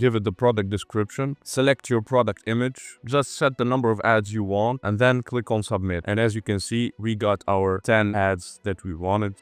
give it the product description, select your product image, just set the number of ads you want, and then click on submit. And as you can see, we got our 10 ads that we wanted.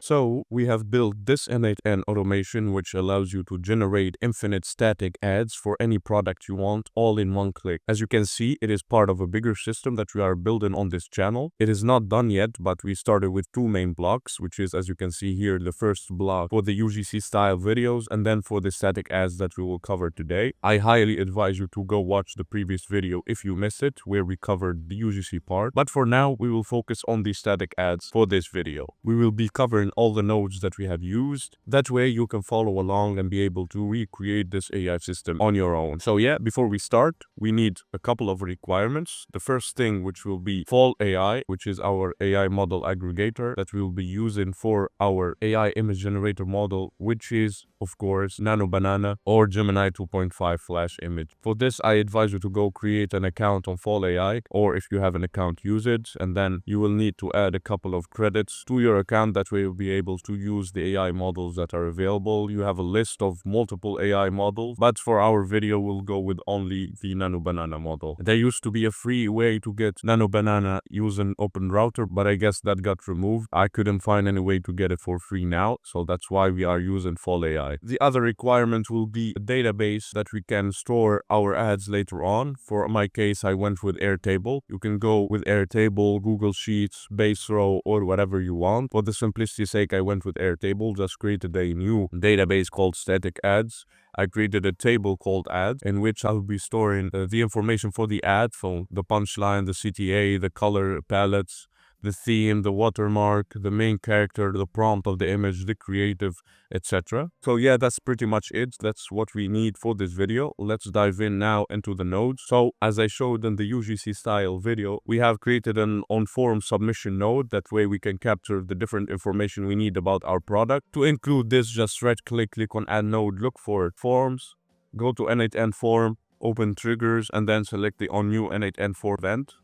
So we have built this N8N automation, which allows you to generate infinite static ads for any product you want, all in one click. As you can see, it is part of a bigger system that we are building on this channel. It is not done yet, but we started with 2 main blocks, which is, as you can see here, the first block for the UGC style videos, and then for the static ads that we will cover today. I highly advise you to go watch the previous video if you missed it, where we covered the UGC part. But for now, we will focus on the static ads for this video. We will be covering all the nodes that we have used. That way you can follow along and be able to recreate this AI system on your own. So yeah, before we start, we need a couple of requirements. The first thing, which will be Fal AI, which is our AI model aggregator that we will be using for our AI image generator model, which is of course Nanobanana or Gemini 2.5 Flash image. For this, I advise you to go create an account on Fal AI, or if you have an account, use it, and then you will need to add a couple of credits to your account. That way you'll be able to use the AI models that are available. You have a list of multiple AI models, but for our video, we'll go with only the Nanobanana model. There used to be a free way to get Nanobanana using Open Router, but I guess that got removed. I couldn't find any way to get it for free now, so that's why we are using Fal AI. The other requirement will be a database that we can store our ads later on. For my case, I went with Airtable. You can go with Airtable, Google Sheets, Base Row, or whatever you want. For the simplicity's sake, I went with Airtable, just created a new database called static ads. I created a table called ads, in which I will be storing the information for the ad, so the punchline, the CTA, the color palettes, the theme, the watermark, the main character, the prompt of the image, the creative, etc. So yeah, that's pretty much it. That's what we need for this video. Let's dive in now into the nodes. So as I showed in the UGC style video, we have created an on-form submission node. That way we can capture the different information we need about our product. To include this, just right-click, click on Add Node, look for Forms, go to N8N Form, open Triggers, and then select the On New N8N Form event.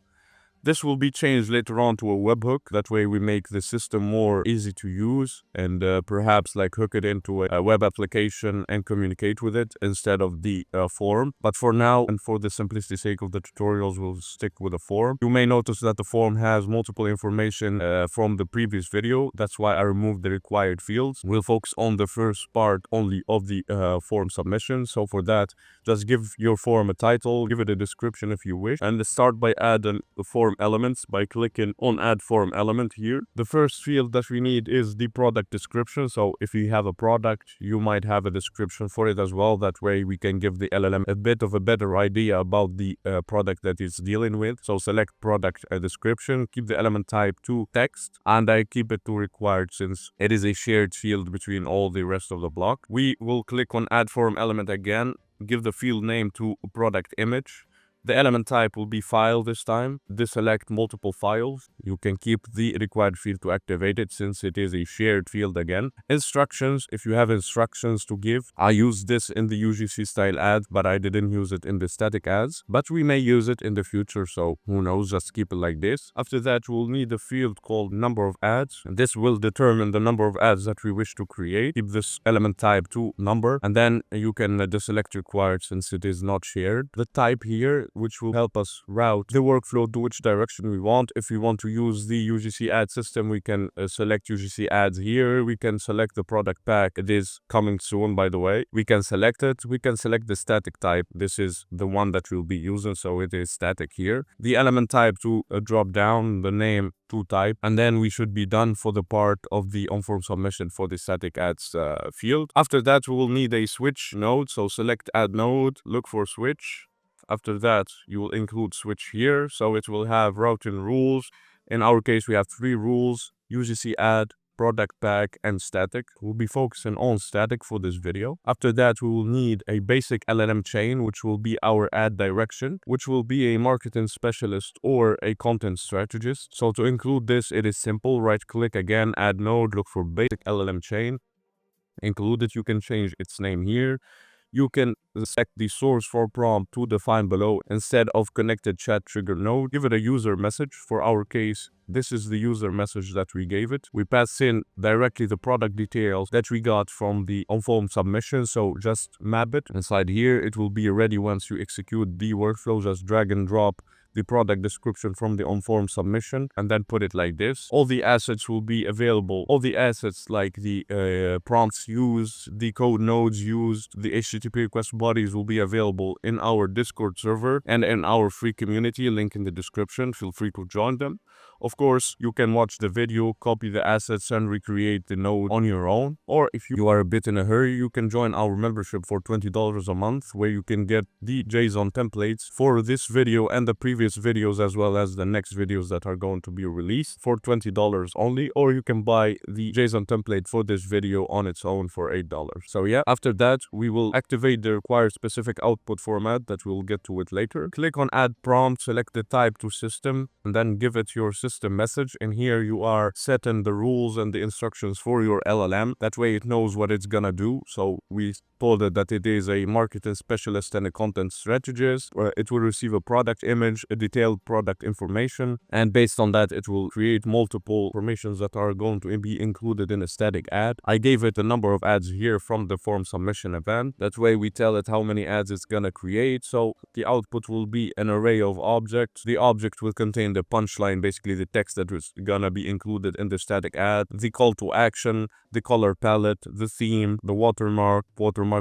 This will be changed later on to a webhook. That way we make the system more easy to use and perhaps like hook it into a web application and communicate with it instead of the form. But for now and for the simplicity's sake of the tutorials, we'll stick with a form. You may notice that the form has multiple information from the previous video. That's why I removed the required fields. We'll focus on the first part only of the form submission. So for that, just give your form a title, give it a description if you wish, and start by adding the form elements by clicking on Add Form Element here. The first field that we need is the product description. So if you have a product, you might have a description for it as well. That way we can give the LLM a bit of a better idea about the product that it's dealing with. So select product description, keep the element type to text, and I keep it to required since it is a shared field between all the rest of the block. We will click on Add Form Element again, give the field name to product image. The element type will be file this time. Deselect multiple files. You can keep the required field to activate it since it is a shared field again. Instructions, if you have instructions to give. I use this in the UGC style ad, but I didn't use it in the static ads. But we may use it in the future, so who knows, just keep it like this. After that, we'll need a field called number of ads. And this will determine the number of ads that we wish to create. Keep this element type to number, and then you can deselect required since it is not shared. The type here, which will help us route the workflow to which direction we want. If we want to use the UGC ad system, we can select UGC ads here. We can select the product pack. It is coming soon, by the way. We can select it. We can select the static type. This is the one that we'll be using, so it is static here. The element type to drop down, the name to type, and then we should be done for the part of the on-form submission for the static ads field. After that, we will need a switch node, so select add node, look for switch. After that, you will include switch here, so it will have routing rules. In our case, we have 3 rules: UGC add, product pack, and static. We'll be focusing on static for this video. After that, we will need a basic LLM chain, which will be our ad direction, which will be a marketing specialist or a content strategist. So to include this, it is simple. Right click again, add node, look for basic LLM chain, include it. You can change its name here. you can select the source for prompt to define below instead of connected chat trigger node. Give it a user message. For our case, this is the user message that we gave it. We pass in directly the product details that we got from the on-form submission. So just map it inside here. It will be ready once you execute the workflow. Just drag and drop the product description from the on-form submission and then put it like this. All the assets will be available. All the assets like the prompts used, the code nodes used, the HTTP request bodies will be available in our Discord server and in our free community, link in the description. Feel free to join them. Of course, you can watch the video, copy the assets and recreate the node on your own. Or if you are a bit in a hurry, you can join our membership for $20 a month, where you can get the JSON templates for this video and the previous videos, as well as the next videos that are going to be released for $20 only. Or you can buy the JSON template for this video on its own for $8. So yeah, after that, we will activate the required specific output format that we'll get to it later. Click on add prompt, select the type to system, and then give it your system message. And here you are setting the rules and the instructions for your LLM. That way it knows what it's gonna do. So we told it that it is a marketing specialist and a content strategist. It will receive a product image, a detailed product information, and based on that it will create multiple informations that are going to be included in a static ad. I gave it a number of ads here from the form submission event. That way we tell it how many ads it's gonna create. So the output will be an array of objects. The object will contain the punchline, basically the text that is gonna be included in the static ad, the call to action, the color palette, the theme, the watermark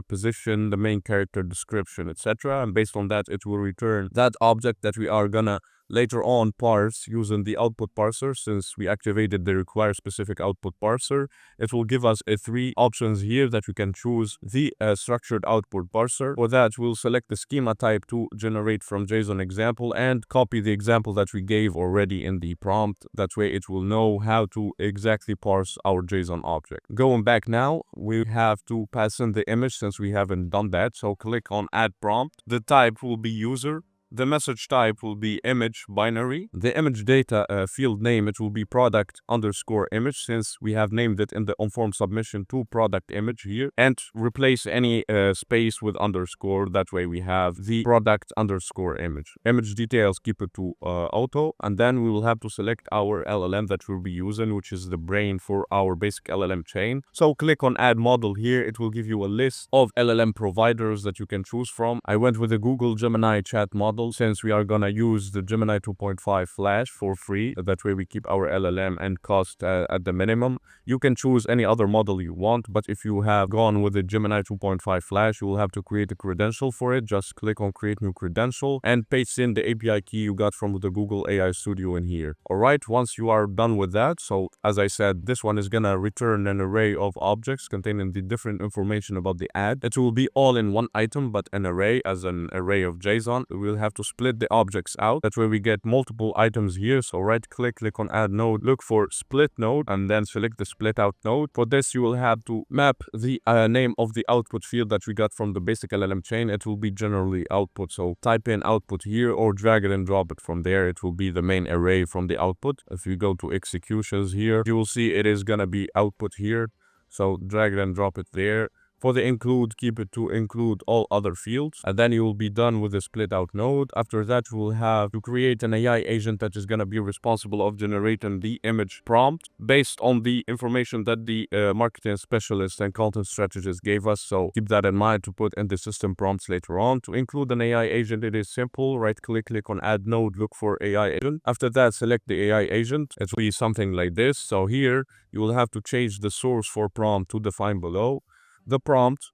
position, the main character description, etc. And based on that, it will return that object that we are gonna later on parse using the output parser. Since we activated the require specific output parser, it will give us three options here that we can choose the structured output parser. For that, we'll select the schema type to generate from JSON example and copy the example that we gave already in the prompt. That way it will know how to exactly parse our JSON object. Going back now, we have to pass in the image since we haven't done that. So click on add prompt. The type will be user. The message type will be image binary. The image data field name, it will be product underscore image, since we have named it in the on-form submission to product image here. And replace any space with underscore. That way we have the product underscore image. Image details, keep it to auto. And then we will have to select our LLM that we'll be using, which is the brain for our basic LLM chain. So click on add model here. It will give you a list of LLM providers that you can choose from. I went with the Google Gemini chat model, since we are gonna use the Gemini 2.5 Flash for free. That way we keep our LLM and cost at the minimum. You can choose any other model you want, but if you have gone with the Gemini 2.5 Flash, you will have to create a credential for it. Just click on create new credential and paste in the API key you got from the Google AI Studio in here. Alright, once you are done with that, so as I said, this one is gonna return an array of objects containing the different information about the ad. It will be all in one item, but an array as an array of JSON. We'll have to split the objects out. That way we get multiple items here. So right click on add node, look for split node, and then select the split out node. For this, you will have to map the name of the output field that we got from the basic LLM chain. It will be generally output. So type in output here or drag it and drop it from there. It will be the main array from the output. If you go to executions here, you will see it is gonna be output here. So drag it and drop it there. For the include, keep it to include all other fields. And then you will be done with the split out node. After that, you will have to create an AI agent that is going to be responsible of generating the image prompt based on the information that the marketing specialist and content strategist gave us. So keep that in mind to put in the system prompts later on. To include an AI agent, it is simple. Right click on add node, look for AI agent. After that, select the AI agent. It will be something like this. So here, you will have to change the source for prompt to define below. The prompt,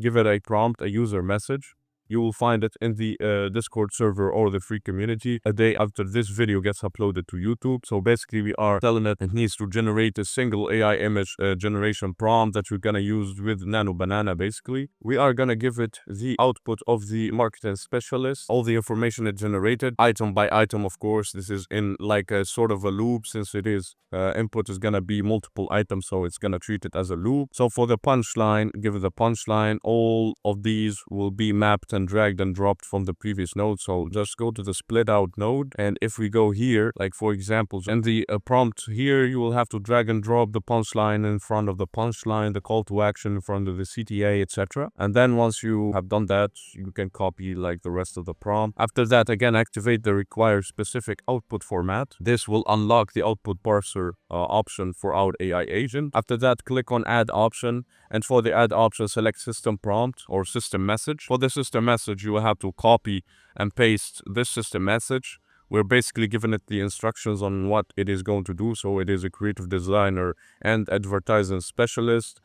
give it a prompt, a user message. You will find it in the Discord server or the free community a day after this video gets uploaded to YouTube. So basically we are telling it needs to generate a single AI image generation prompt that we're gonna use with Nanobanana basically. We are gonna give it the output of the marketing specialist, all the information it generated, item by item of course. This is in like a sort of a loop since it is input is gonna be multiple items, so it's gonna treat it as a loop. So for the punchline, give it the punchline. All of these will be mapped and dragged and dropped from the previous node. So just go to the split out node. And if we go here, like for example, in the prompt here, you will have to drag and drop the punchline in front of the punchline, the call to action in front of the CTA, etc. And then once you have done that, you can copy like the rest of the prompt. After that, again, activate the required specific output format. This will unlock the output parser option for our AI agent. After that, click on add option. And for the add option, select system prompt or system message. For the system message, you will have to copy and paste this system message. We're basically giving it the instructions on what it is going to do. So it is a creative designer and advertising specialist,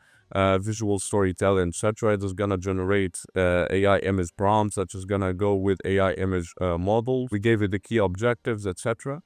visual storyteller, etc. It is gonna generate AI image prompts that is gonna go with AI image models. We gave it the key objectives, etc.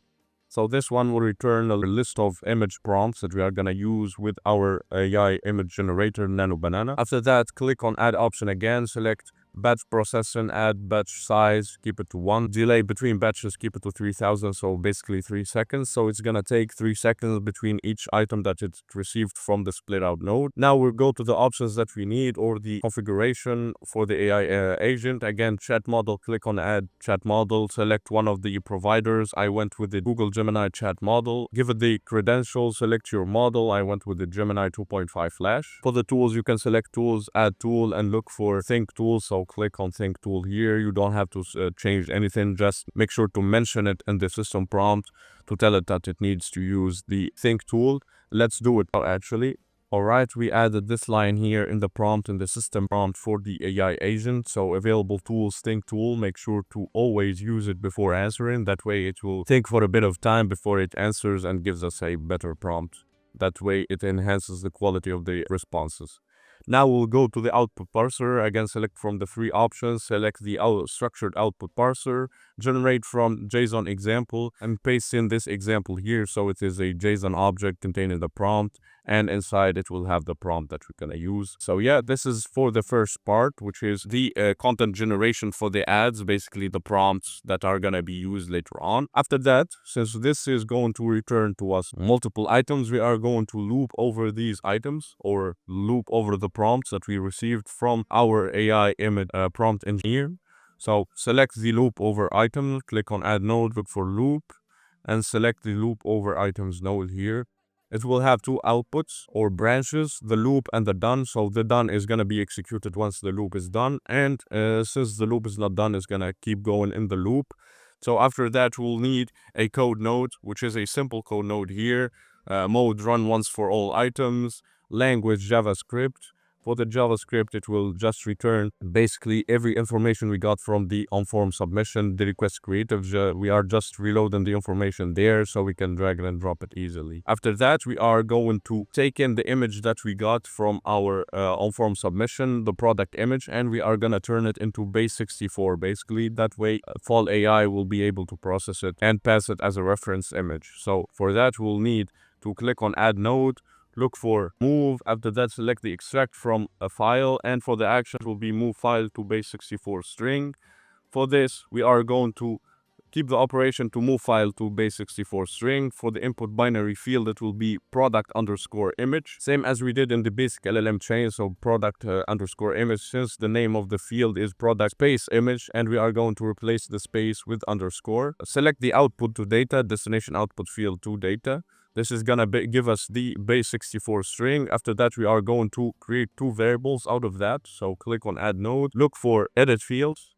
So this one will return a list of image prompts that we are going to use with our AI image generator, Nanobanana. After that, click on add option again, select batch processing, add batch size, keep it to 1. Delay between batches, keep it to 3000, so basically 3 seconds. So it's going to take 3 seconds between each item that it's received from the split out node. Now we'll go to the options that we need or the configuration for the AI agent. Again, chat model, click on add chat model, select one of the providers. I went with the Google Gemini chat model. Give it the credentials, select your model. I went with the Gemini 2.5 Flash. For the tools, you can select tools, add tool, and look for think tool. So click on think tool here. You don't have to change anything. Just make sure to mention it in the system prompt to tell it that it needs to use the think tool. Let's do it now actually. Alright, we added this line here in the prompt, in the system prompt for the AI agent. So available tools, think tool, make sure to always use it before answering. That way it will think for a bit of time before it answers and gives us a better prompt. That way it enhances the quality of the responses. Now we'll go to the output parser. Again, select from the 3 options, select the structured output parser, generate from JSON example, and paste in this example here. So it is a JSON object containing the prompt, and inside it will have the prompt that we're gonna use. So yeah, this is for the first part, which is the content generation for the ads, basically the prompts that are gonna be used later on. After that, since this is going to return to us multiple items, we are going to loop over these items or loop over the prompts that we received from our AI image prompt engineer. So select the loop over item, click on add node, look for loop, and select the loop over items node here. It will have 2 outputs or branches, the loop and the done. So the done is going to be executed once the loop is done. And since the loop is not done, it's going to keep going in the loop. So after that, we'll need a code node, which is a simple code node here. Mode run once for all items, language JavaScript. For the JavaScript, it will just return basically every information we got from the on-form submission, the request creative. We are just reloading the information there so we can drag and drop it easily. After that, we are going to take in the image that we got from our on-form submission, the product image, and we are going to turn it into base64. Basically, that way, Fal AI will be able to process it and pass it as a reference image. So for that, we'll need to click on add node, look for move. After that, select the extract from a file, and for the action, it will be move file to base64 string. For this, we are going to keep the operation to move file to base64 string. For the input binary field, it will be product underscore image, same as we did in the basic LLM chain. So product underscore image, since the name of the field is product space image, and we are going to replace the space with underscore. Select the output to data, destination output field to data. This is gonna give us the base64 string. After that, we are going to create 2 variables out of that. So click on add node, look for edit fields,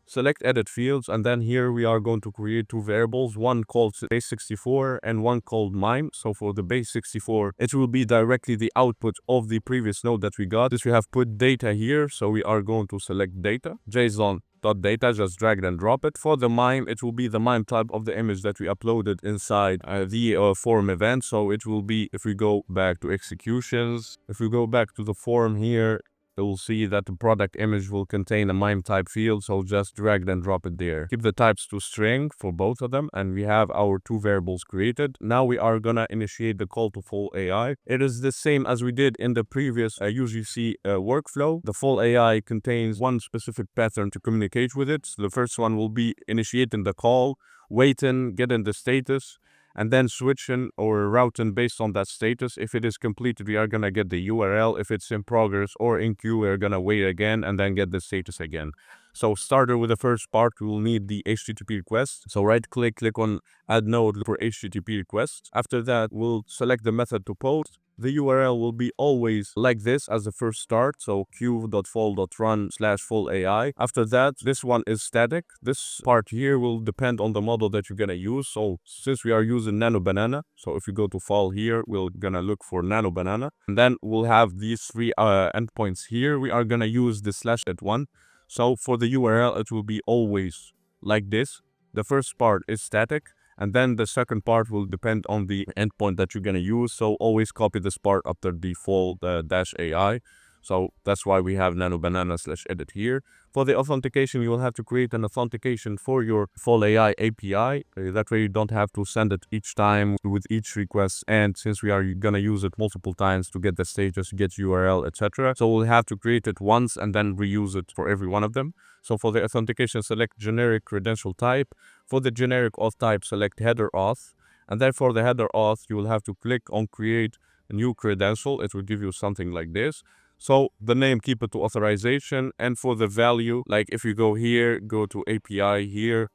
select edit fields, and then here we are going to create 2 variables, one called base64 and one called mime. So for the base64, it will be directly the output of the previous node that we got. This we have put data here, so we are going to select data, JSON.data, just drag and drop it. For the mime, it will be the mime type of the image that we uploaded inside the form event. So it will be, if we go back to executions, if we go back to the form here, you'll see that the product image will contain a mime type field, so just drag and drop it there. Keep the types to string for both of them, and we have our 2 variables created. Now we are gonna initiate the call to Fal AI. It is the same as we did in the previous UGC workflow. The Fal AI contains one specific pattern to communicate with it. So the first one will be initiating the call, waiting, getting the status, and then switching or routing based on that status. If it is completed, we are gonna get the URL. If it's in progress or in queue, we're gonna wait again and then get the status again. So starter with the first part, we will need the HTTP request. So right click on add node for HTTP request. After that, we'll select the method to post. The URL will be always like this as the first start. So q.fal.run/Fal AI. After that, this one is static. This part here will depend on the model that you're gonna use. So since we are using Nanobanana, so if you go to Fal here, we're gonna look for Nanobanana. And then we'll have these three endpoints here. We are gonna use the /@1. So for the URL, it will be always like this. The first part is static. And then the second part will depend on the endpoint that you're going to use. So always copy this part after the Fal -AI. So that's why we have Nanobanana/edit here. For the authentication, you will have to create an authentication for your Fal AI API. That way you don't have to send it each time with each request. And since we are going to use it multiple times to get the status, get URL, etc. So we'll have to create it once and then reuse it for every one of them. So for the authentication, select generic credential type. For the generic auth type, select header auth. And then for the header auth, you will have to click on create a new credential. It will give you something like this. So the name, keep it to authorization. And for the value, like if you go here, go to API here,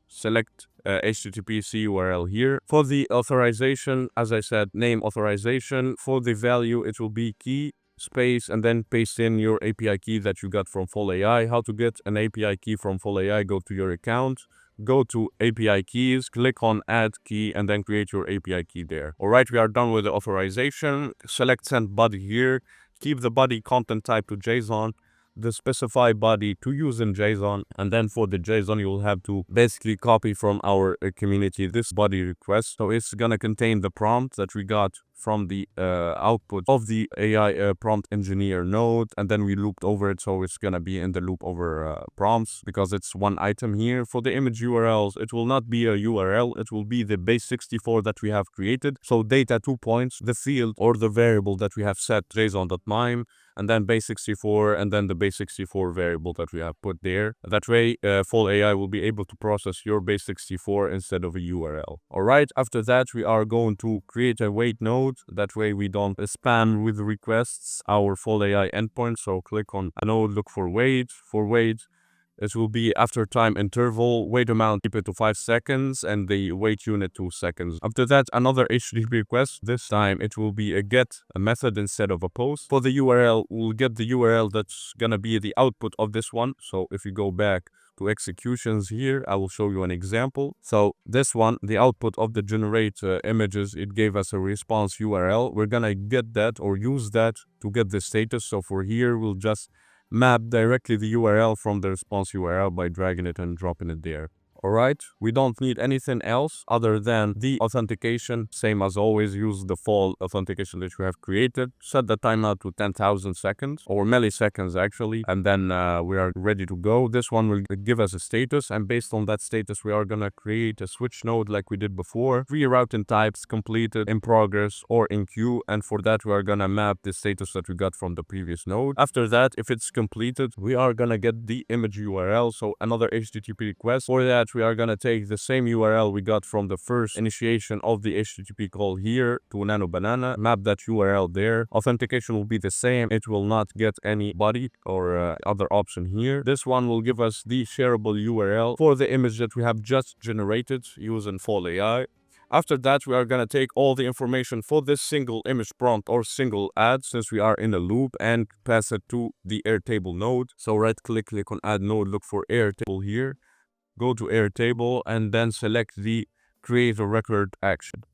select HTTPC URL here. For the authorization, as I said, name authorization. For the value, it will be key space and then paste in your API key that you got from Fal AI. How to get an API key from Fal AI? Go to your account, go to API keys, click on add key, and then create your API key there. All right, we are done with the authorization. Select send body here. Keep the body content type to JSON, the specify body to use in JSON, and then for the JSON you will have to basically copy from our community this body request. So it's gonna contain the prompt that we got from the output of the AI prompt engineer node, and then we looped over it, so it's gonna be in the loop over prompts because it's one item here. For the image URLs, it will not be a URL, it will be the base64 that we have created. So data 2 points, the field or the variable that we have set JSON.mime, and then base64, and then the base64 variable that we have put there. That way, Fal AI will be able to process your base64 instead of a URL. All right, after that, we are going to create a wait node. That way, we don't spam with requests our Fal AI endpoint. So click on a node, look for wait. For wait, it will be after time interval, wait amount, keep it to 5 seconds, and the wait unit 2 seconds. After that, another HTTP request. This time it will be a get a method instead of a post. For the URL, we'll get the URL that's gonna be the output of this one. So if you go back to executions here, I will show you an example. So this one, the output of the generate images, it gave us a response URL. We're gonna get that or use that to get the status. So for here, we'll just map directly the URL from the response URL by dragging it and dropping it there. Alright, we don't need anything else other than the authentication. Same as always, use the Fal authentication that you have created. Set the timeout to 10,000 seconds or milliseconds actually, and then we are ready to go. This one will give us a status, and based on that status, we are gonna create a switch node like we did before. 3 routing types completed, in progress, or in queue, and for that we are gonna map the status that we got from the previous node. After that, if it's completed, we are gonna get the image URL, so another HTTP request. For that, we are gonna take the same URL we got from the first initiation of the HTTP call here to Nanobanana, map that URL there. Authentication will be the same. It will not get any body or other option here. This one will give us the shareable URL for the image that we have just generated using Fal AI. After that, we are going to take all the information for this single image prompt or single ad, since we are in a loop, and pass it to the Airtable node. So right click on add node, look for Airtable here. Go to Airtable and then select the create a record action.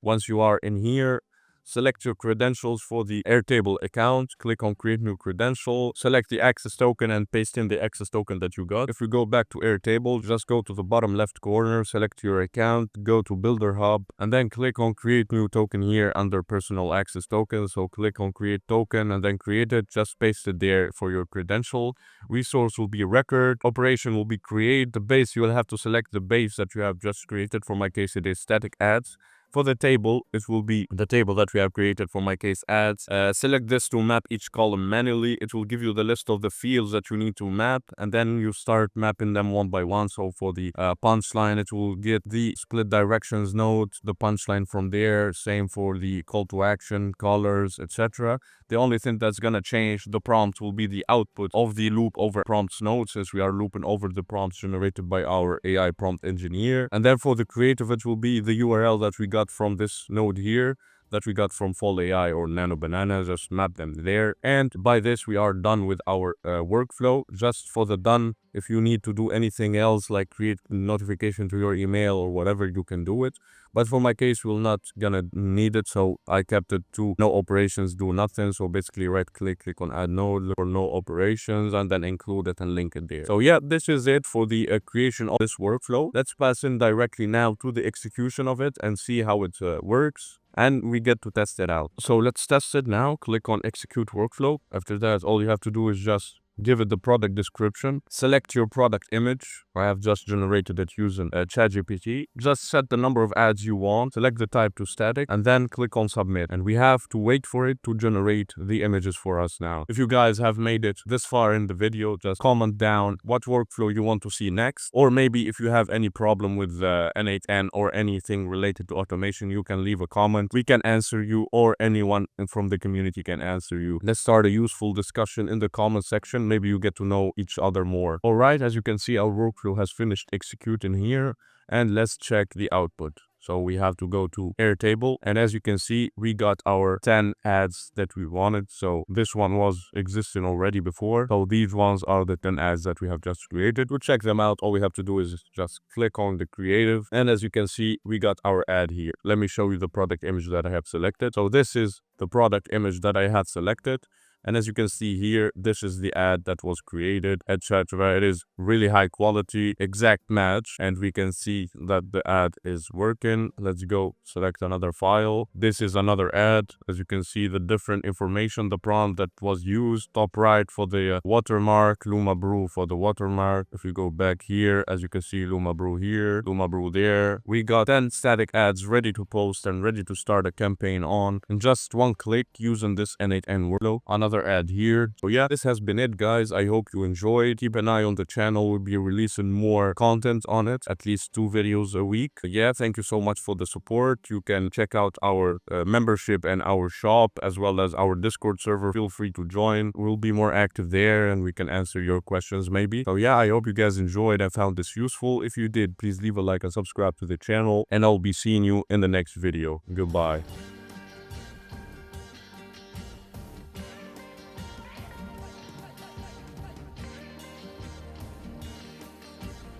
Once you are in here, select your credentials for the Airtable account, click on create new credential, select the access token and paste in the access token that you got. If we go back to Airtable, just go to the bottom left corner, select your account, go to Builder Hub, and then click on create new token here under personal access token. So click on create token and then create it, just paste it there for your credential. Resource will be record, operation will be create. The base, you will have to select the base that you have just created. For my case, it is static ads. For the table, it will be the table that we have created, for my case, ads. Select this to map each column manually. It will give you the list of the fields that you need to map, and then you start mapping them one by one. So for the punchline, it will get the split directions node, the punchline from there. Same for the call to action, colors, etc. The only thing that's gonna change the prompt will be the output of the loop over prompts node, since we are looping over the prompts generated by our AI prompt engineer. And then for the creative, it will be the URL that we got from this node here, that we got from Fal AI or Nanobanana. Just map them there. And by this, we are done with our workflow. Just for the done, if you need to do anything else, like create notification to your email or whatever, you can do it. But for my case, we're not gonna need it, so I kept it to no operations, do nothing. So basically right click on add node, look for no operations, and then include it and link it there. So yeah, this is it for the creation of this workflow. Let's pass in directly now to the execution of it and see how it works. And we get to test it out. So let's test it now. Click on execute workflow. After that, all you have to do is just give it the product description, select your product image. I have just generated it using ChatGPT. Just set the number of ads you want, select the type to static, and then click on submit. And we have to wait for it to generate the images for us now. If you guys have made it this far in the video, just comment down what workflow you want to see next. Or maybe if you have any problem with N8N or anything related to automation, you can leave a comment. We can answer you, or anyone from the community can answer you. Let's start a useful discussion in the comment section. Maybe you get to know each other more. Alright, as you can see, our workflow has finished executing here, and let's check the output. So we have to go to Airtable, and as you can see, we got our 10 ads that we wanted. So this one was existing already before. So these ones are the 10 ads that we have just created. To check them out, all we have to do is just click on the creative, and as you can see, we got our ad here. Let me show you the product image that I have selected. So this is the product image that I had selected. And as you can see here, this is the ad that was created, etc. It is really high quality, exact match, and we can see that the ad is working. Let's go select another file. This is another ad. As you can see, the different information, the prompt that was used, top right for the watermark, Luma Brew for the watermark. If we go back here, as you can see, Luma Brew here, Luma Brew there. We got 10 static ads ready to post and ready to start a campaign on in just one click using this N8N workflow. Another ad here. So yeah, this has been it, guys. I hope you enjoyed. Keep an eye on the channel. We'll be releasing more content on it, at least 2 videos a week. Yeah, thank you so much for the support. You can check out our membership and our shop, as well as our Discord server. Feel free to join. We'll be more active there, and we can answer your questions maybe. So yeah, I hope you guys enjoyed and found this useful. If you did, please leave a like and subscribe to the channel, and I'll be seeing you in the next video. Goodbye.